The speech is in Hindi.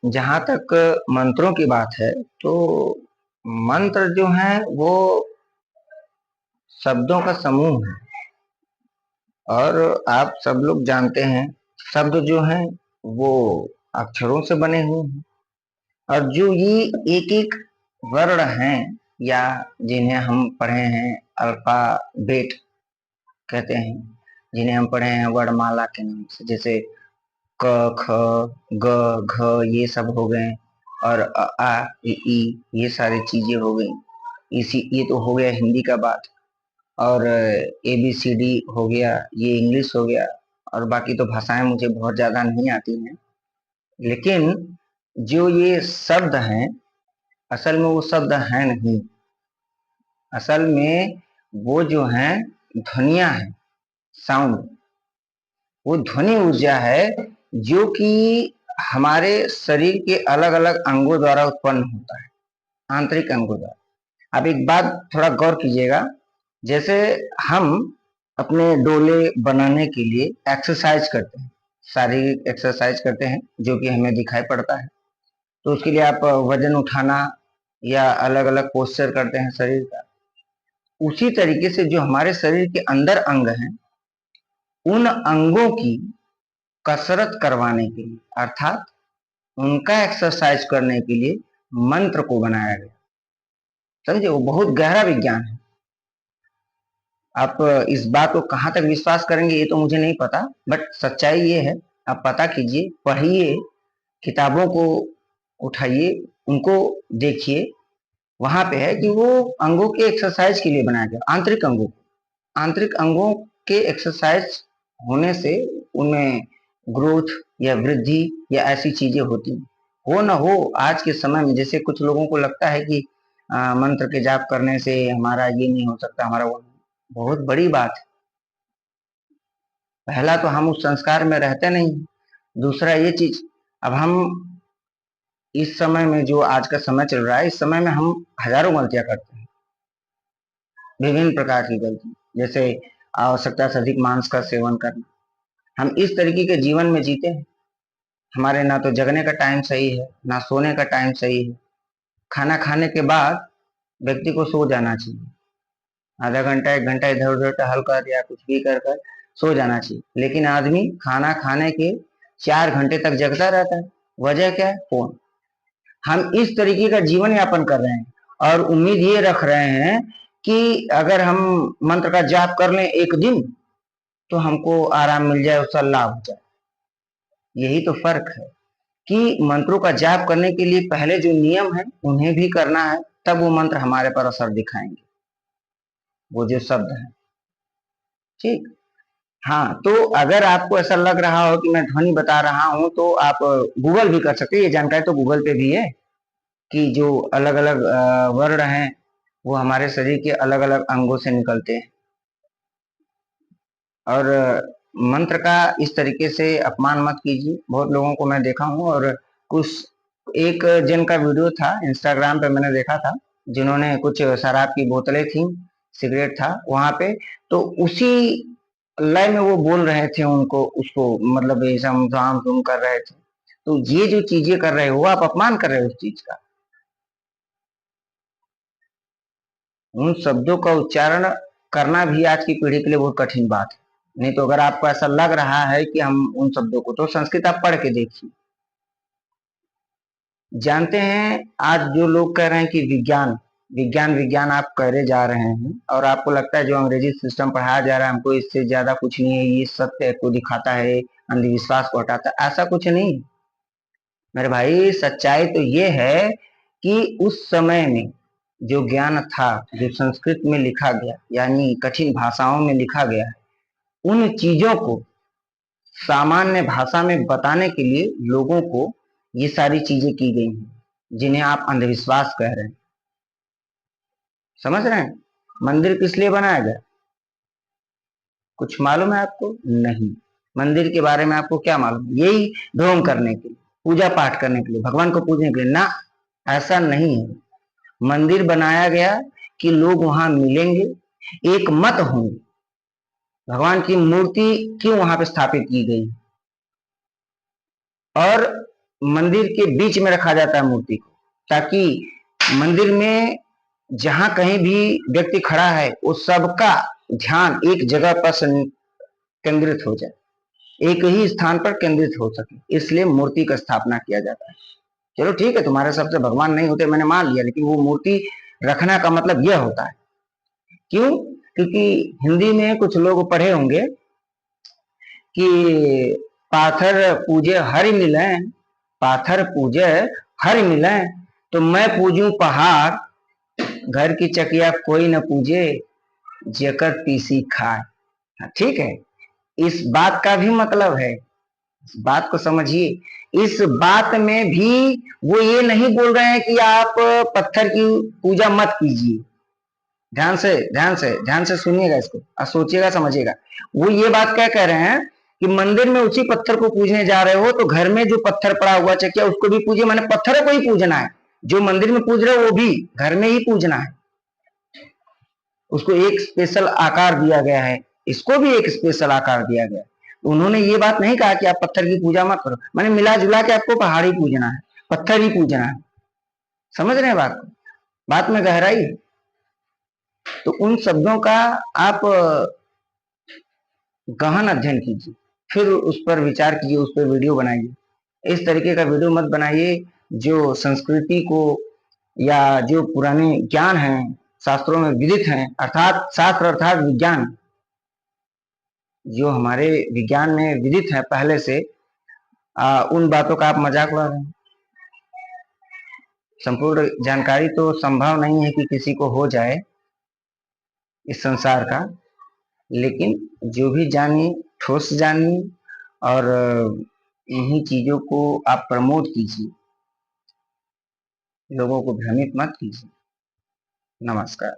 जहाँ तक मंत्रों की बात है तो मंत्र जो है वो शब्दों का समूह है। और आप सब लोग जानते हैं शब्द जो हैं वो अक्षरों से बने हुए हैं। और जो ये एक एक वर्ण हैं या जिन्हें हम पढ़े हैं अल्फाबेट कहते हैं, जिन्हें हम पढ़े हैं वर्णमाला के नाम से, जैसे क ख ग घ ये सब हो गए। और अ आ ई ये सारी चीजें हो गई। इसी ये तो हो गया हिंदी का बात। और ABCD हो गया, ये इंग्लिश हो गया। और बाकी तो भाषाएं मुझे बहुत ज्यादा नहीं आती हैं। लेकिन जो ये शब्द हैं असल में वो शब्द हैं नहीं। असल में वो जो हैं ध्वनियां हैं, साउंड। वो ध्वनि ऊर्जा है जो कि हमारे शरीर के अलग अलग अंगों द्वारा उत्पन्न होता है, आंतरिक अंगों द्वारा। अब एक बात थोड़ा गौर कीजिएगा, जैसे हम अपने डोले बनाने के लिए एक्सरसाइज करते हैं, शारीरिक एक्सरसाइज करते हैं जो कि हमें दिखाई पड़ता है। तो उसके लिए आप वजन उठाना या अलग अलग पोस्चर करते हैं शरीर का। उसी तरीके से जो हमारे शरीर के अंदर अंग हैं, उन अंगों की कसरत करवाने के लिए अर्थात उनका एक्सरसाइज करने के लिए मंत्र को बनाया गया। समझे, वो बहुत गहरा विज्ञान है। आप इस बात को कहां तक विश्वास करेंगे ये तो मुझे नहीं पता, बट सच्चाई ये है। आप पता कीजिए, पढ़िए, किताबों को उठाइए, उनको देखिए। वहां पे है कि वो अंगों के एक्सरसाइज के लिए बनाया गया, आंतरिक अंगों के एक्सरसाइज होने से उनमें ग्रोथ या वृद्धि या ऐसी चीजें होती हो ना हो। आज के समय में जैसे कुछ लोगों को लगता है कि मंत्र के जाप करने से हमारा ये नहीं हो सकता, हमारा वो, बहुत बड़ी बात है। पहला तो हम उस संस्कार में रहते नहीं। दूसरा ये चीज, अब हम इस समय में जो आज का समय चल रहा है, इस समय में हम हजारों गलतियां करते हैं, विभिन्न प्रकार की गलती, जैसे आवश्यकता से अधिक मांस का सेवन करना। हम इस तरीके के जीवन में जीते हैं, हमारे ना तो जगने का टाइम सही है ना सोने का टाइम सही है। खाना खाने के बाद व्यक्ति को सो जाना चाहिए, आधा घंटा 1 घंटा इधर उधर टहल कर या कुछ भी कर कर सो जाना चाहिए। लेकिन आदमी खाना खाने के 4 घंटे तक जगता रहता है। वजह क्या है? फोन। हम इस तरीके का जीवन यापन कर रहे हैं और उम्मीद ये रख रहे हैं कि अगर हम मंत्र का जाप कर लें एक दिन तो हमको आराम मिल जाए, उसका लाभ हो जाए। यही तो फर्क है कि मंत्रों का जाप करने के लिए पहले जो नियम है उन्हें भी करना है, तब वो मंत्र हमारे पर असर दिखाएंगे, वो जो शब्द है। ठीक। हाँ, तो अगर आपको ऐसा लग रहा हो कि मैं ध्वनि बता रहा हूं तो आप गूगल भी कर सकते हैं। ये जानकारी तो गूगल पे भी है कि जो अलग अलग वर्ण हैं वो हमारे शरीर के अलग अलग अंगों से निकलते हैं। और मंत्र का इस तरीके से अपमान मत कीजिए। बहुत लोगों को मैं देखा हूँ, और कुछ एक जन का वीडियो था इंस्टाग्राम पे मैंने देखा था, जिन्होंने कुछ शराब की बोतलें थी, सिगरेट था वहां पे, तो उसी लय में वो बोल रहे थे उनको, उसको मतलब झाम झूम कर रहे थे। तो ये जो चीजें कर रहे हो आप अपमान कर रहे हो उस चीज का। उन शब्दों का उच्चारण करना भी आज की पीढ़ी के लिए बहुत कठिन बात है। नहीं तो अगर आपको ऐसा लग रहा है कि हम उन शब्दों को, तो संस्कृत आप पढ़ के देखिए। जानते हैं आज जो लोग कह रहे हैं कि विज्ञान विज्ञान विज्ञान आप करे जा रहे हैं, और आपको लगता है जो अंग्रेजी सिस्टम पढ़ाया जा रहा है हमको इससे ज्यादा कुछ नहीं है, ये सत्य को दिखाता है, अंधविश्वास को हटाता है, ऐसा कुछ नहीं। मेरे भाई, सच्चाई तो ये है कि उस समय में जो ज्ञान था, जो संस्कृत में लिखा गया यानी कठिन भाषाओं में लिखा गया है, उन चीजों को सामान्य भाषा में बताने के लिए लोगों को ये सारी चीजें की गई हैं जिन्हें आप अंधविश्वास कह रहे हैं। समझ रहे हैं? मंदिर किस लिए बनाया गया? कुछ मालूम है आपको? नहीं। मंदिर के बारे में आपको क्या मालूम? यही ढोंग करने के लिए, पूजा पाठ करने के लिए, भगवान को पूजने के लिए ना। ऐसा नहीं है। मंदिर बनाया गया कि लोग वहां मिलेंगे, एक मत होंगे। भगवान की मूर्ति क्यों वहां पे स्थापित की गई? और मंदिर के बीच में रखा जाता है मूर्ति को, ताकि मंदिर में जहां कहीं भी व्यक्ति खड़ा है वो सबका ध्यान एक जगह पर केंद्रित हो जाए, एक ही स्थान पर केंद्रित हो सके, इसलिए मूर्ति का स्थापना किया जाता है। चलो ठीक है, तुम्हारे सबसे भगवान नहीं होते मैंने मान लिया, लेकिन वो मूर्ति रखना का मतलब यह होता है। क्यों? क्योंकि हिंदी में कुछ लोग पढ़े होंगे कि पाथर पूजे हरि मिले, पाथर पूजे हरि मिले, तो मैं पूजू पहाड़, घर की चकिया कोई न पूजे, जेकर पीसी खाए। ठीक है, इस बात का भी मतलब है, इस बात को समझिए। इस बात में भी वो ये नहीं बोल रहे हैं कि आप पत्थर की पूजा मत कीजिए। ध्यान से ध्यान से ध्यान से सुनिएगा, इसको और सोचिएगा समझिएगा। वो ये बात क्या कह रहे हैं कि मंदिर में उसी पत्थर को पूजने जा रहे हो तो घर में जो पत्थर पड़ा हुआ चकिया उसको भी पूजिए, माने पत्थरों को ही पूजना है। जो मंदिर में पूज रहे हो वो भी घर में ही पूजना है। उसको एक स्पेशल आकार दिया गया है, इसको भी एक स्पेशल आकार दिया गया है। उन्होंने ये बात नहीं कहा कि आप पत्थर की पूजा मत करो, माने मिला जुला के आपको पहाड़ ही पूजना है, पत्थर ही पूजना है। समझ रहे हैं बात को? बात में गहराई है। तो उन शब्दों का आप गहन अध्ययन कीजिए, फिर उस पर विचार कीजिए, उस पर वीडियो बनाइए। इस तरीके का वीडियो मत बनाइए जो संस्कृति को या जो पुराने ज्ञान है शास्त्रों में विदित हैं, अर्थात शास्त्र अर्थात विज्ञान, जो हमारे विज्ञान में विदित है पहले से, उन बातों का आप मजाक उड़ा रहे हैं। संपूर्ण जानकारी तो संभव नहीं है कि किसी को हो जाए इस संसार का, लेकिन जो भी जानिए ठोस जानिए और इन्हीं चीजों को आप प्रमोट कीजिए, लोगों को भ्रमित मत कीजिए। नमस्कार।